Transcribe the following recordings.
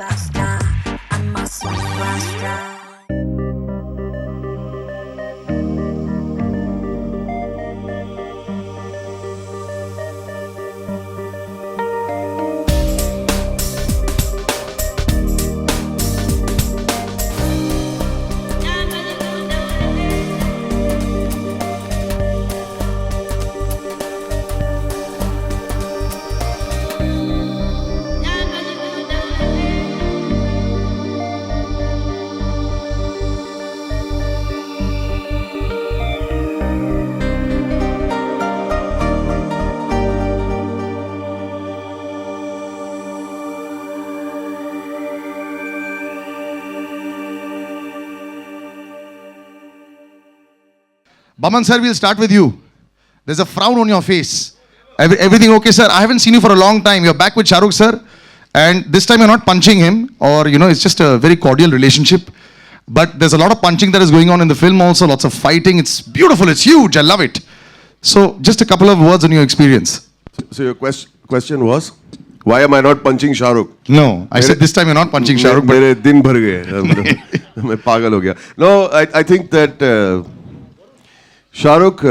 superstar. I'm a superstar. Baman sir, we'll start with you. There's a frown on your face. Everything okay, sir? I haven't seen you for a long time. You're back with Shah Rukh, sir. And this time you're not punching him or, it's just a very cordial relationship. But there's a lot of punching that is going on in the film also, lots of fighting. It's beautiful, it's huge, I love it. So just a couple of words on your experience. So your question was, why am I not punching Shah Rukh? No, I said this time you're not punching Shah Rukh, but... मेरे दिन भर गए, मैं पागल हो गया. No, I think that Shah Rukh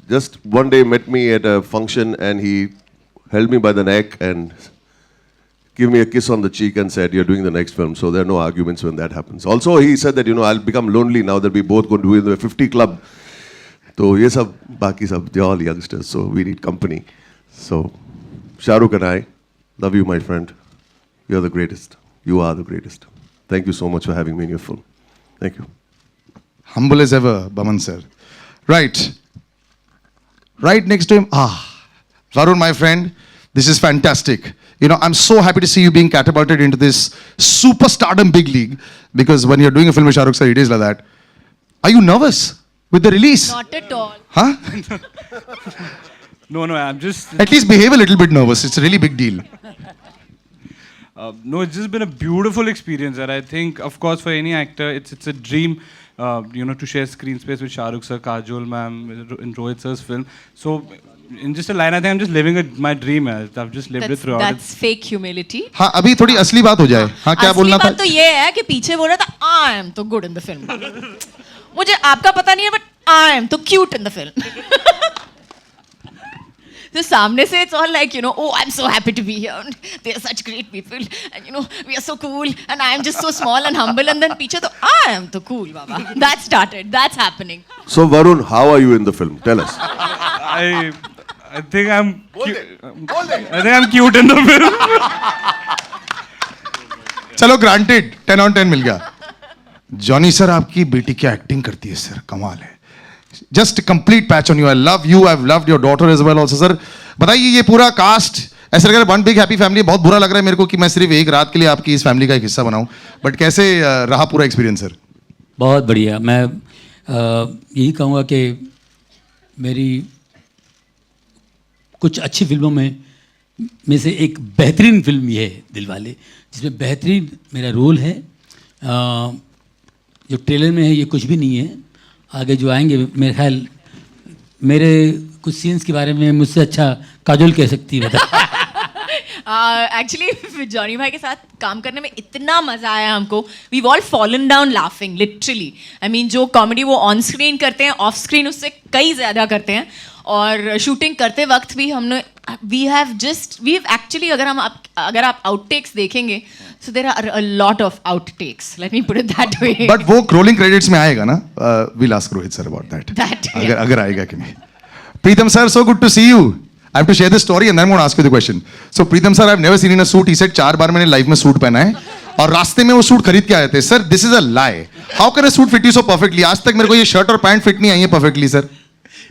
just one day met me at a function and he held me by the neck and gave me a kiss on the cheek and said, "You're doing the next film." So there are no arguments when that happens. Also, he said that, I'll become lonely now that we both going to do the 50 club. So ye sab, baki sab, they're all youngsters, so we need company. So Shah Rukh and I love you, my friend. You're the greatest. You are the greatest. Thank you so much for having me in your film. Thank you. Humble as ever, Baman sir. Right. Right next to him, Varun, my friend, this is fantastic. I'm so happy to see you being catapulted into this superstardom big league, because when you're doing a film with Shah Rukh sir, it is like that. Are you nervous with the release? Not at all. Huh? No, I'm just... At least behave a little bit nervous. It's a really big deal. No, it's just been a beautiful experience, and I think, of course, for any actor, it's a dream, to share screen space with Shah Rukh sir, Kajol ma'am, in Rohit sir's film. So, in just a line, I think I'm just living my dream. I've just lived it throughout. That's fake humility. हाँ, अभी थोड़ी असली बात हो जाए. हाँ, क्या बोलना था? असली बात तो ये है कि पीछे बोल रहा था, I am तो good in the film. मुझे आपका पता नहीं है, but I am तो cute in the film. So सामने से it's all like, oh, I'm so happy to be here. They are such great people. And we are so cool. And I am just so small and humble. And then पीछे तो I am तो cool, Baba. That started. That's happening. So Varun, how are you in the film? Tell us. I think I'm cute in the film. चलो granted, 10 on 10 मिल गया. Johnny sir आपकी बेटी की acting करती है सर, कमाल है. Just a complete patch on you. I love you. I've loved your daughter as well also, sir. बताइए ये पूरा कास्ट ऐसा लग रहा है वन बिग हैप्पी फैमिली. बहुत बुरा लग रहा है मेरे को कि मैं सिर्फ एक रात के लिए आपकी इस फैमिली का एक हिस्सा बनाऊं. बट कैसे रहा पूरा एक्सपीरियंस सर? बहुत बढ़िया. मैं यही कहूँगा कि मेरी कुछ अच्छी फिल्मों में से एक बेहतरीन फिल्म ये है दिलवाले, जिसमें बेहतरीन मेरा रोल है. जो ट्रेलर में है ये कुछ भी नहीं है. आगे जो आएंगे मेरे ख्याल मेरे कुछ सीन्स के बारे में मुझसे अच्छा काजोल कह सकती है. एक्चुअली जॉनी भाई के साथ काम करने में इतना मजा आया हमको. We all fallen down laughing literally. I mean जो कॉमेडी वो ऑन स्क्रीन करते हैं, ऑफ स्क्रीन उससे कई ज़्यादा करते हैं. और शूटिंग करते वक्त भी हमने वी हैव एक्चुअली अगर आप आउटटेक्स देखेंगे, so there are a lot of outtakes. Let me put it that way. But वो rolling credits में आएगा ना? We'll ask Rohit sir about that. अगर आएगा कि नहीं. Preetham sir, so good to see you. I have to share this story and then I'm going to ask you the question. So Preetham sir, I've never seen in a suit. He said 4 बार मैंने life में suit पहना है और रास्ते में वो suit खरीद के आए थे. Sir, this is a lie. How can a suit fit you so perfectly? आज तक मेरे को ये शर्ट और पैंट फिट नहीं आई है perfectly, sir.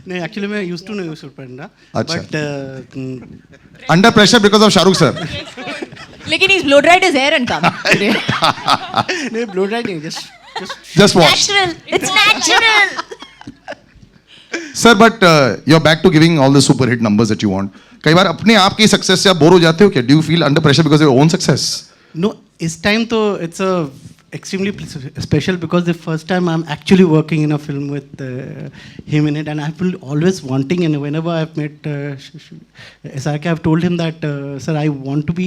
नहीं, एक्चुअली मैं यूज्ड टू नहीं सूट पहनना. अच्छा. But under pressure because of Shah Rukh sir. लेकिन he's blow dried his hair and come today. नहीं, blow dried नहीं, just wash. Natural. It's natural. Sir, but you're back to giving all the super hit numbers that you want. कई बार अपने आप की success से आप bore हो जाते हो क्या? Do you feel under pressure because of your own success? No, इस time तो it's a extremely special because the first time I'm actually working in a film with him in it, and I've been always wanting, and whenever I've met SRK, I've told him that, sir, I want to be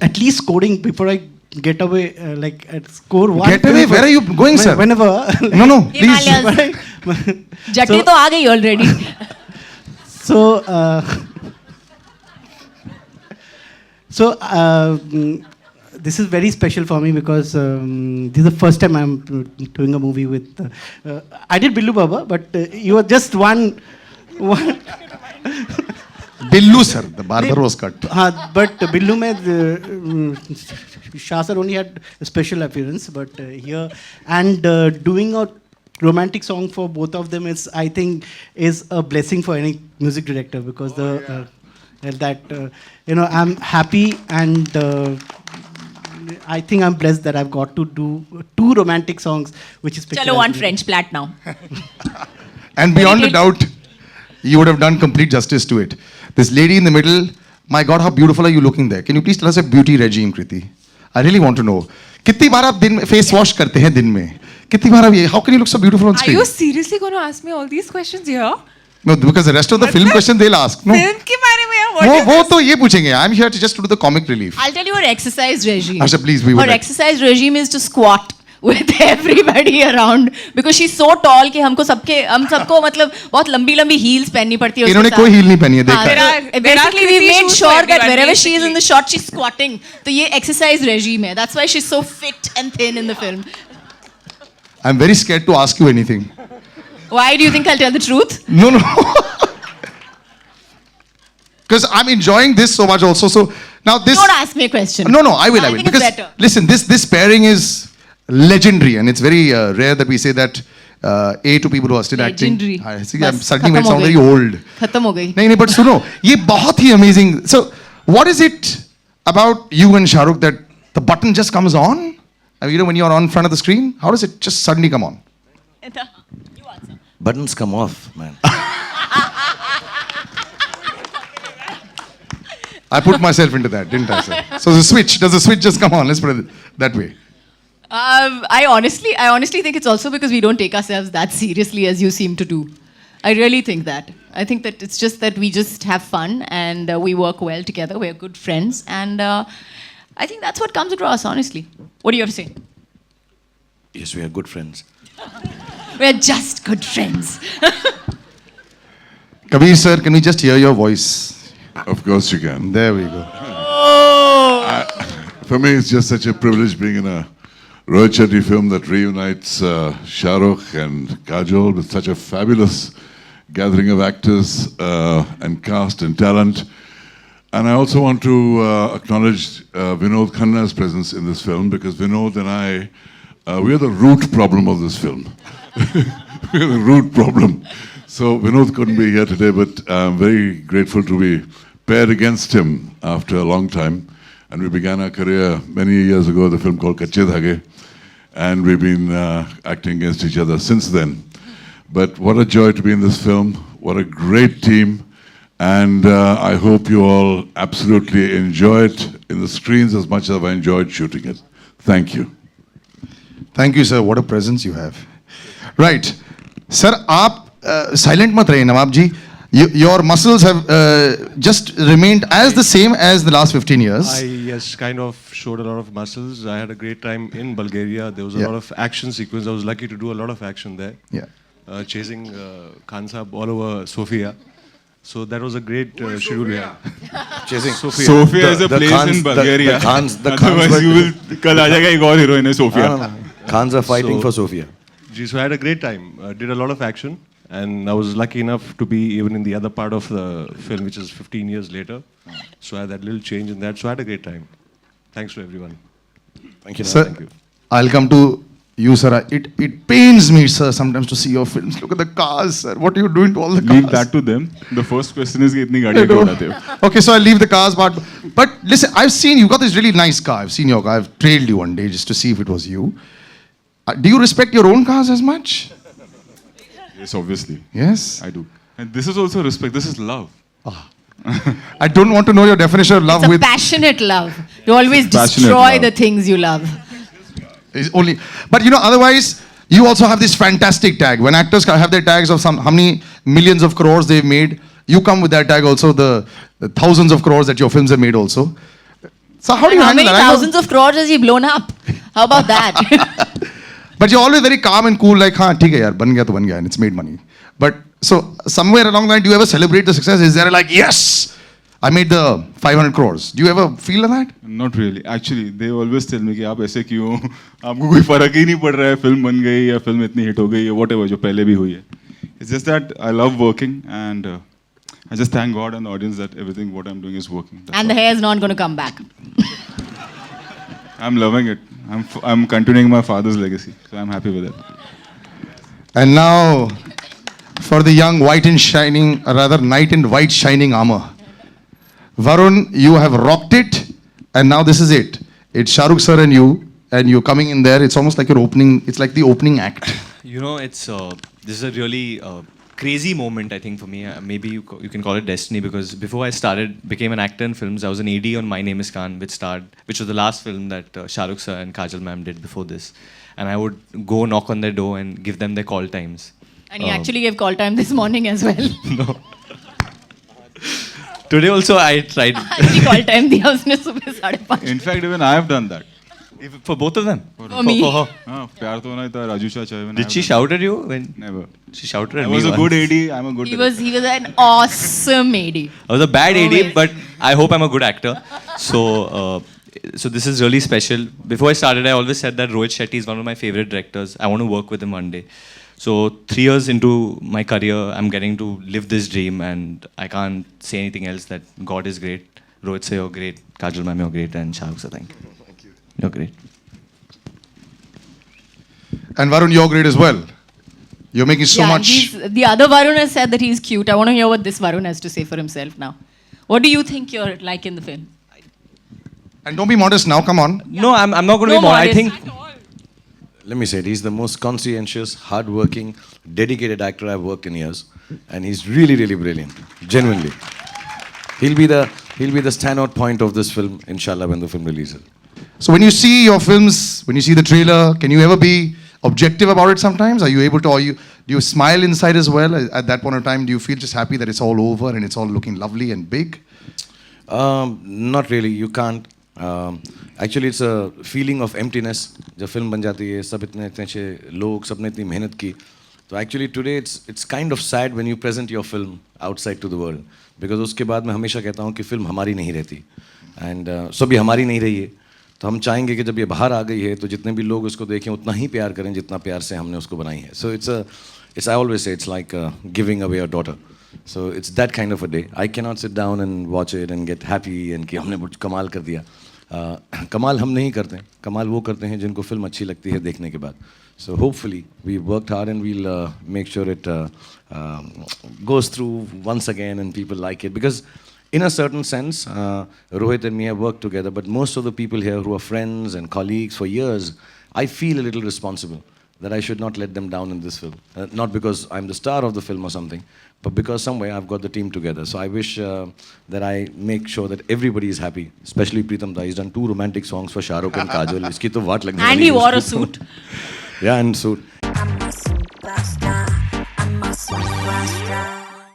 at least scoring before I get away, like at score one. Get away? Where are you going, sir? Whenever. No, please. Himalayas. Jatti तो आ गई already. So, this is very special for me because this is the first time I'm doing a movie with. I did Billu Baba, but you are just one. Billu, sir. The barber was cut. But Billu mein Shah sir only had a special appearance, but here and doing a romantic song for both of them is, I think, is a blessing for any music director because I'm happy and I think I'm blessed that I've got to do 2 romantic songs, which is. चलो one French plat now. And beyond a doubt, you would have done complete justice to it. This lady in the middle, my God, how beautiful are you looking there? Can you please tell us a beauty regime, Kriti? I really want to know. कितनी बार आप दिन में face wash करते हैं दिन में? कितनी बार आप ये? How can you look so beautiful on Are screen? you seriously going to ask me all these questions here? No, because the rest of the film question they'll ask. No. Film के बारे में what is वो तो ये पूछेंगे. I'm here to just to do the comic relief. I'll tell you her exercise regime. Asha, please, we would Her like- exercise regime is to squat with everybody around because she's so tall कि हम सबको मतलब बहुत लंबी heels पहननी पड़ती है उसके इन्होंने साथ. कोई heel नहीं पहनी है, देखा है. Basically, we Kriti made shoes sure for that everyone, wherever she is in basically. the shot, she's squatting. तो ये exercise regime है. That's why she's so fit and thin in the film. I'm very scared to ask you anything. Why do you think I'll tell the truth? No. Because I'm enjoying this so much also. So now this. Don't ask me a question. No, I will. I think Because it's better. listen, this pairing is legendary, and it's very rare that we say that to people who are still Legendary. acting. See, I'm बस, suddenly made खत्म हो sound very गई. old. खत्म हो गई. नहीं, but सुनो, ये बहुत ही amazing. So, what is it about you and Shahrukh that the button just comes on? I mean, when you're on front of the screen, how does it just suddenly come on? Buttons come off, man. I put myself into that, didn't I, sir? So does the switch just come on? Let's put it that way. I honestly think it's also because we don't take ourselves that seriously as you seem to do. I really think that. I think that it's just that we just have fun and we work well together. We're good friends, and I think that's what comes across. Honestly, what do you have to say? Yes, we are good friends. We're just good friends. Kabir sir, can we just hear your voice? Of course you can. There we go. For me, it's just such a privilege being in a Rohit Shetty film that reunites Shah Rukh and Kajol with such a fabulous gathering of actors and cast and talent. And I also want to acknowledge Vinod Khanna's presence in this film because Vinod and I, we are the root problem of this film. We are the root problem. So Vinod couldn't be here today, but I'm very grateful to be paired against him after a long time. And we began our career many years ago with a film called Kache Dhage. And we've been acting against each other since then. But what a joy to be in this film. What a great team. And I hope you all absolutely enjoy it in the screens as much as I enjoyed shooting it. Thank you. Thank you, sir. What a presence you have. Right. Sir, आप silent mat rahe, Nawab ji. Your muscles have just remained as the same as the last 15 years. Yes, kind of showed a lot of muscles. I had a great time in Bulgaria. There was a Yeah. lot of action sequence. I was lucky to do a lot of action there. Yeah. Chasing Khan Sahab all over Sofia. So that was a great schedule we had. Chasing. Sofia is a place in Bulgaria. The Khans Otherwise, you will. कल आ जाएगा एक और heroine है Sofia. Khans are fighting So- for Sofia. So I had a great time. Did a lot of action. And I was lucky enough to be even in the other part of the film, which is 15 years later. So I had that little change in that. So I had a great time. Thanks to everyone. Thank you. Sir, Thank you. I'll come to you, sir. It pains me, sir, sometimes to see your films. Look at the cars, sir. What are you doing to all the cars? Leave that to them. The first question is कि इतनी गाड़ियाँ क्यों उड़ाते हो? Okay, so I'll leave the cars part. But listen, I've seen you got this really nice car. I've seen your car. I've trailed you one day just to see if it was you. Do you respect your own cars as much? Yes, obviously. Yes. I do. And this is also respect. This is love. I don't want to know your definition of love It's a with passionate love. You always Passionate destroy love. the things you love. is only. But you know, otherwise, you also have this fantastic tag. When actors have their tags of how many millions of crores they've made, you come with that tag also. The thousands of crores that your films have made also. So how do you How handle many that? I know- thousands of crores has he blown up? How about that? But you're always very calm and cool, like, हाँ ठीक है यार, बन गया तो बन गया, and it's made money. But so somewhere along the line, do you ever celebrate the success? Is there like, yes, I made the 500 crores? Do you ever feel like that? Not really. Actually, they always tell me कि आप ऐसे क्यों हो? आपको कोई फर्क ही नहीं पड़ रहा है, फिल्म बन गई या फिल्म इतनी हिट हो गई या whatever जो पहले भी हुई है. It's just that I love working and I just thank God and the audience that everything what I'm doing is working. That's And the all. hair is not going to come back. I'm loving it. I'm continuing my father's legacy, so I'm happy with it. And now, for the young white in shining, or rather knight in white shining armor, Varun, you have rocked it, and now this is it. It's Shah Rukh sir and you're coming in there. It's almost like your opening. It's like the opening act. You know, it's this is a really crazy moment, I think, for me. Maybe you can call it destiny, because before I became an actor in films, I was an AD on My Name Is Khan, which was the last film that Shah Rukh sir and Kajol ma'am did before this. And I would go knock on their door and give them their call times. And he actually gave call time this morning as well. No. Today also I tried. Actually call time दिया उसने सुबह 5:30. In fact, even I have done that. For both of them? For me. For her. हाँ, प्यार तो होना ही था, राजू चाचा. even I Did have she done shout at you? When that. Never. She shouted at I me was a good once. AD. I'm a good He director. was an awesome AD. I was a bad AD, Always. but I hope I'm a good actor. So this is really special. Before I started, I always said that Rohit Shetty is one of my favorite directors. I want to work with him one day. So 3 years into my career, I'm getting to live this dream, and I can't say anything else that God is great. Rohit sir, you're great. Kajol ma'am, you're great. And Shah Rukh sir, thank you. Thank you. You're great. And Varun, you're great as well. You're making so much. The other Varun has said that he's cute. I want to hear what this Varun has to say for himself now. What do you think you're like in the film? And don't be modest now, come on. No, I'm not going to No be more. I modest. think Let me say it, he's the most conscientious, hardworking, dedicated actor I've worked in years. And he's really, really brilliant. Genuinely. He'll be the standout point of this film, inshallah, when the film releases. So when you see your films, when you see the trailer, can you ever be objective about it sometimes? Are you able to, do you smile inside as well? At that point of time, do you feel just happy that it's all over and it's all looking lovely and big? Not really, you can't. Actually, it's a feeling of emptiness. जब film बन जाती है, सब इतने अच्छे लोग, सबने इतनी मेहनत की. So actually today it's kind of sad when you present your film outside to the world, because उसके बाद मैं हमेशा कहता हूँ कि फिल्म हमारी नहीं रहती. And so भी हमारी नहीं रही है. तो हम चाहेंगे कि जब ये बाहर आ गई है तो जितने भी लोग उसको देखें उतना ही प्यार करें जितना प्यार से हमने उसको बनाई है. So I always say it's like giving away a daughter. So it's that kind of a day. I cannot sit down and watch it and get happy and कि हमने कुछ कमाल कर दिया. कमाल हम नहीं करते हैं, कमाल वो करते हैं जिनको फिल्म अच्छी लगती है देखने के बाद. So hopefully we worked hard and we'll make sure it goes through once again and people like it, because in a certain sense Rohit and me have worked together, but most of the people here who are friends and colleagues for years, I feel a little responsible that I should not let them down in this film. Not because I'm the star of the film or something, but because somewhere I've got the team together. So I wish that I make sure that everybody is happy, especially Pritam Da. He's done 2 romantic songs for Shah Rukh and Kajol. Iski to vaat lagne And wali he hai wore a uski to. suit. Yeah, and suit.